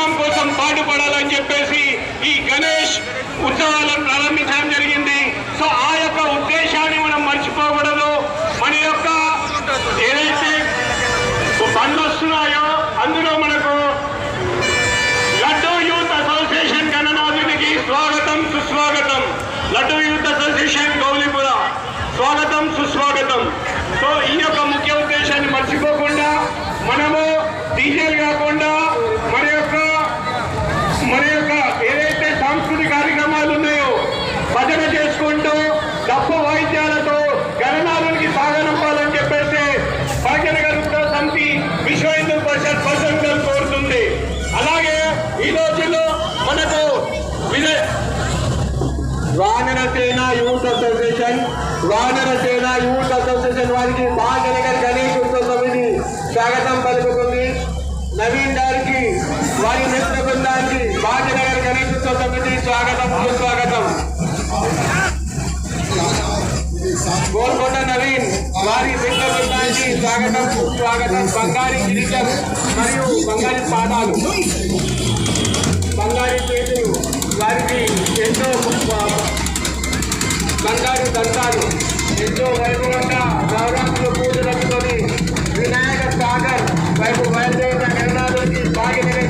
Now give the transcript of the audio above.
ధర్మం కోసం పాటుపడాలని చెప్పేసి ఈ గణేష్ ఉత్సవాలను ప్రారంభించడం జరిగింది. సో ఆ యొక్క ఉద్దేశాన్ని మనం మర్చిపోకూడదు. మన యొక్క ఏదైతే బండ్లు వస్తున్నాయో అందులో మనకు లడ్డూ యూత్ అసోసియేషన్ గణనాథునికి స్వాగతం సుస్వాగతం. లడ్డూ యూత్ అసోసియేషన్ గౌలిపుర స్వాగతం సుస్వాగతం. సో ఈ యొక్క ముఖ్య ఉద్దేశాన్ని మర్చిపోకుండా మనము డీజేలు కాకుండా మన యొక్క ఏదైతే సాంస్కృతిక కార్యక్రమాలు ఉన్నాయో భజన చేసుకుంటూ డప్పు వాయిద్యాలతో గణనాథునికి సాగనంపాలని చెప్పేసి భాగ్యనగర్ ఉత్సవ సమితి విశ్వ హిందూ పరిషత్ ప్రజలు కోరుతుంది. అలాగే ఈ రోజుల్లో మనకు వానరసేన యూత్ అసోసియేషన్ వారికి భాగ్యనగర్ గణేష్ ఉత్సవ సమితి స్వాగతం పలుకుతుంది. నవీన్ గారికి వారి మిత్ర బృందానికి భాగ్యనగర్ గణేష్ ఉత్సవ సమితి స్వాగతం సుస్వాగతం. గోల్కొండ నవీన్ వారి మిత్ర బృందానికి స్వాగతం సుస్వాగతం. బంగారి కిరీటం మరియు బంగారి పాదాలు బంగారి చేతులు వారికి ఎంతో బంగారు దంతాలు ఎంతో వైభవంగా నవరాత్రులు పూజలు అందుకొని వినాయక సాగర్ వైపు బయలుదేరిన గణనాథునికి భాగ్యనగర్